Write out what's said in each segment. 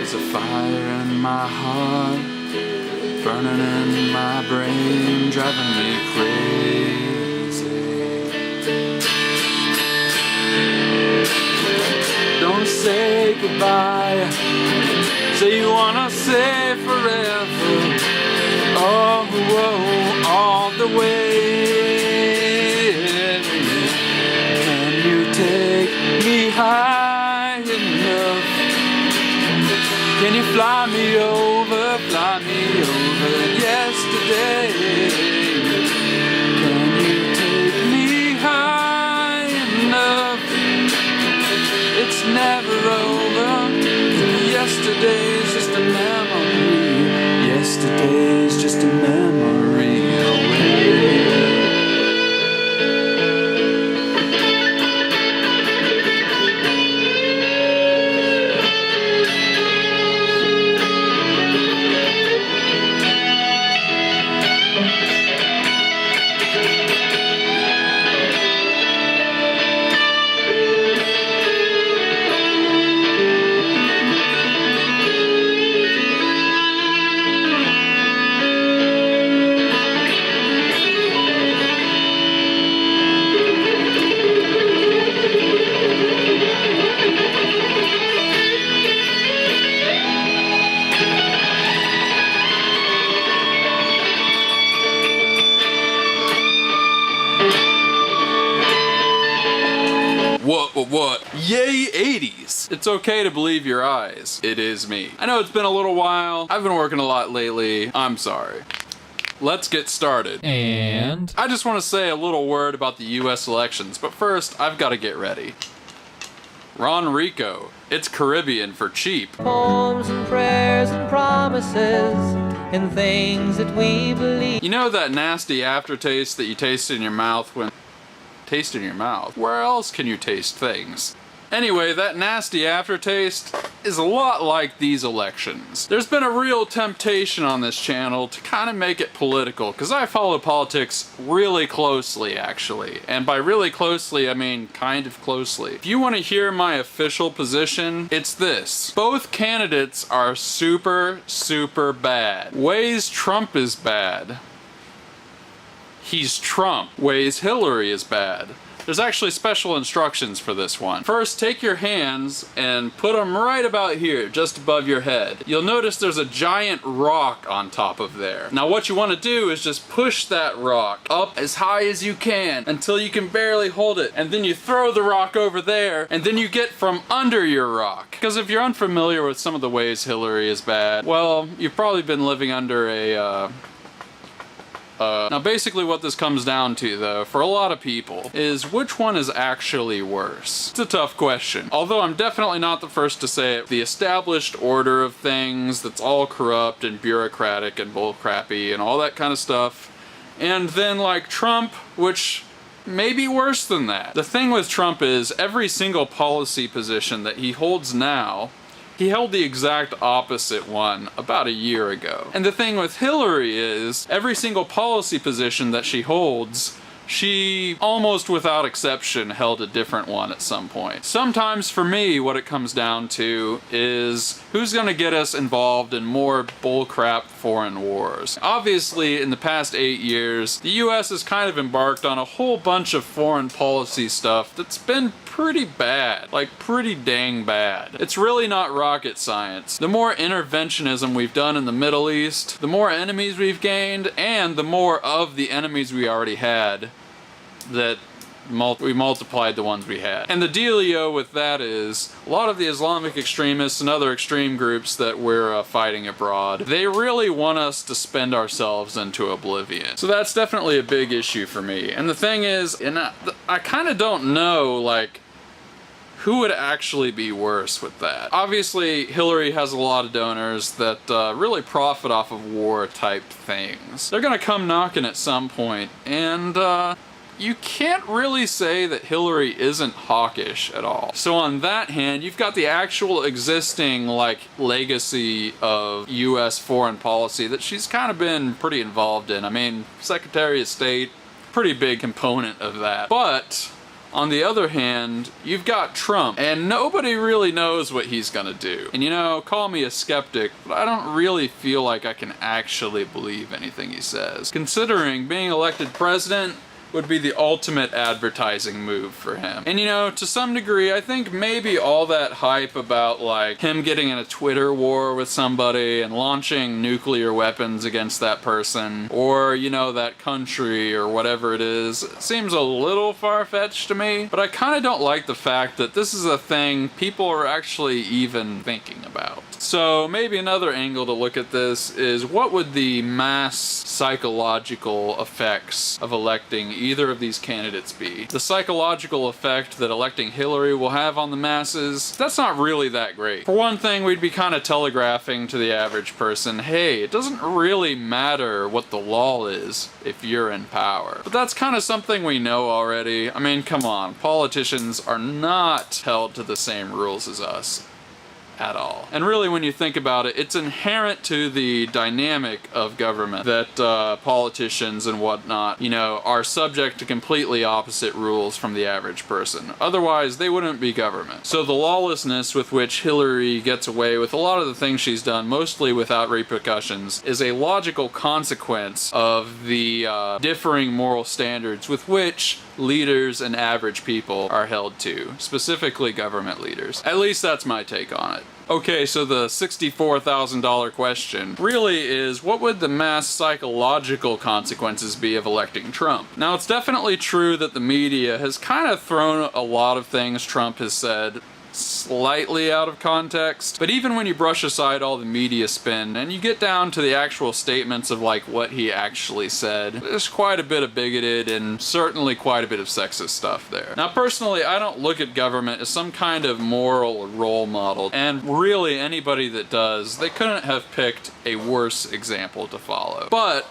There's a fire in my heart, burning in my brain, driving me crazy. Don't say goodbye, say you wanna say forever. Oh, whoa, all the way. Can you take me high enough? Can you fly me over yesterday? Can you take me high enough? It's never over. Yesterday's just a memory. Yesterday's just a memory away. What? Yay 80s! It's okay to believe your eyes. It is me. I know it's been a little while. I've been working a lot lately. I'm sorry. Let's get started. And I just want to say a little word about the US elections, but first, I've got to get ready. Ron Rico. It's Caribbean for cheap. Poems and prayers and promises and things that we believe. You know that nasty aftertaste that you taste in your mouth when... Taste in your mouth? Where else can you taste things? Anyway, that nasty aftertaste is a lot like these elections. There's been a real temptation on this channel to kind of make it political, because I follow politics really closely, actually. And by really closely, I mean kind of closely. If you want to hear my official position, it's this. Both candidates are super, super bad. Ways Trump is bad. He's Trump. Ways Hillary is bad. There's actually special instructions for this one. First, take your hands and put them right about here, just above your head. You'll notice there's a giant rock on top of there. Now what you want to do is just push that rock up as high as you can until you can barely hold it. And then you throw the rock over there, and then you get from under your rock. Because if you're unfamiliar with some of the ways Hillary is bad, well, you've probably been living under a, now basically what this comes down to, though, for a lot of people, is which one is actually worse? It's a tough question. Although I'm definitely not the first to say it. The established order of things that's all corrupt and bureaucratic and bullcrappy and all that kind of stuff. And then like Trump, which may be worse than that. The thing with Trump is every single policy position that he holds now, he held the exact opposite one about a year ago. And the thing with Hillary is, every single policy position that she holds, she, almost without exception, held a different one at some point. Sometimes, for me, what it comes down to is who's gonna get us involved in more bullcrap foreign wars. Obviously, in the past 8 years, the US has kind of embarked on a whole bunch of foreign policy stuff that's been pretty bad. Like, pretty dang bad. It's really not rocket science. The more interventionism we've done in the Middle East, the more enemies we've gained, and the more of the enemies we already had that we multiplied the ones we had. And the dealio with that is, a lot of the Islamic extremists and other extreme groups that we're fighting abroad, they really want us to spend ourselves into oblivion. So that's definitely a big issue for me. And the thing is, and I kind of don't know, like, who would actually be worse with that? Obviously, Hillary has a lot of donors that really profit off of war type things. They're gonna come knocking at some point, and you can't really say that Hillary isn't hawkish at all. So on that hand, you've got the actual existing, like, legacy of US foreign policy that she's kind of been pretty involved in. I mean, Secretary of State, pretty big component of that. But On the other hand, you've got Trump, and nobody really knows what he's gonna do. And you know, call me a skeptic, but I don't really feel like I can actually believe anything he says. Considering being elected president would be the ultimate advertising move for him. And you know, to some degree, I think maybe all that hype about like him getting in a Twitter war with somebody and launching nuclear weapons against that person, or you know, that country or whatever it is, seems a little far-fetched to me. But I kind of don't like the fact that this is a thing people are actually even thinking about. So maybe another angle to look at this is, what would the mass psychological effects of electing either of these candidates be? The psychological effect that electing Hillary will have on the masses, that's not really that great. For one thing, we'd be kind of telegraphing to the average person, hey, it doesn't really matter what the law is if you're in power. But that's kind of something we know already. I mean, come on, politicians are not held to the same rules as us at all. And really, when you think about it, it's inherent to the dynamic of government that politicians and whatnot, you know, are subject to completely opposite rules from the average person. Otherwise, they wouldn't be government. So the lawlessness with which Hillary gets away with a lot of the things she's done, mostly without repercussions, is a logical consequence of the differing moral standards with which leaders and average people are held to, specifically government leaders. At least that's my take on it. Okay, so the $64,000 question really is, what would the mass psychological consequences be of electing Trump? Now, it's definitely true that the media has kind of thrown a lot of things Trump has said slightly out of context, but even when you brush aside all the media spin and you get down to the actual statements of like what he actually said, there's quite a bit of bigoted and certainly quite a bit of sexist stuff there. Now personally, I don't look at government as some kind of moral role model, and really anybody that does, they couldn't have picked a worse example to follow. But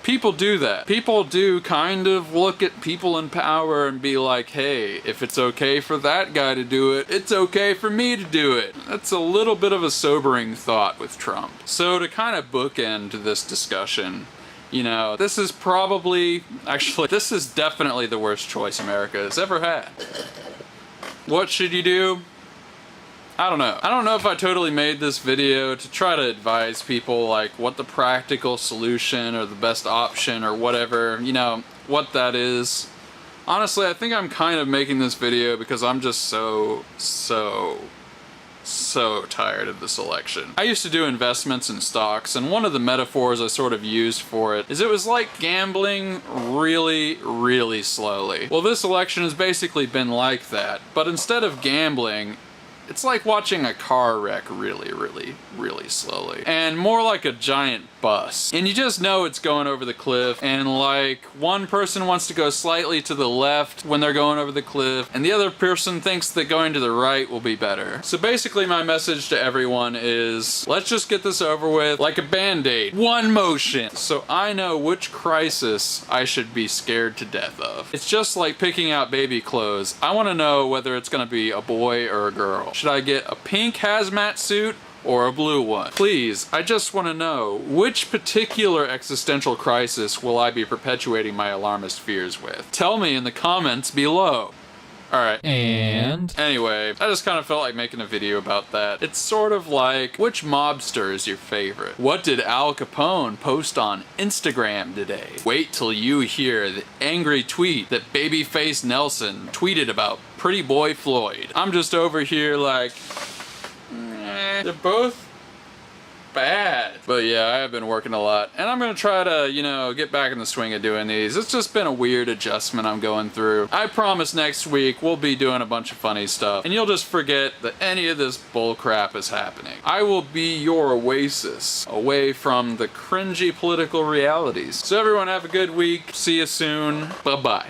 people do that. People do kind of look at people in power and be like, hey, if it's okay for that guy to do it, it's okay for me to do it. That's a little bit of a sobering thought with Trump. So to kind of bookend this discussion, you know, this is probably, actually, this is definitely the worst choice America has ever had. What should you do? I don't know. I don't know if I totally made this video to try to advise people like what the practical solution or the best option or whatever, you know, what that is. Honestly, I think I'm kind of making this video because I'm just so tired of this election. I used to do investments in stocks, and one of the metaphors I sort of used for it is it was like gambling really, really slowly. Well, this election has basically been like that, but instead of gambling, it's like watching a car wreck really, really, really slowly. And more like a giant bus. And you just know it's going over the cliff, and like one person wants to go slightly to the left when they're going over the cliff, and the other person thinks that going to the right will be better. So basically my message to everyone is, let's just get this over with like a band-aid. One motion. So I know which crisis I should be scared to death of. It's just like picking out baby clothes. I want to know whether it's going to be a boy or a girl. Should I get a pink hazmat suit or a blue one? Please, I just want to know, which particular existential crisis will I be perpetuating my alarmist fears with? Tell me in the comments below. Alright. And anyway, I just kind of felt like making a video about that. It's sort of like, which mobster is your favorite? What did Al Capone post on Instagram today? Wait till you hear the angry tweet that Babyface Nelson tweeted about Pretty Boy Floyd. I'm just over here like, they're both bad. But yeah, I have been working a lot, and I'm gonna try to, you know, get back in the swing of doing these. It's just been a weird adjustment I'm going through. I promise next week we'll be doing a bunch of funny stuff, and you'll just forget that any of this bull crap is happening. I will be your oasis away from the cringy political realities. So everyone have a good week. See you soon. Bye-bye.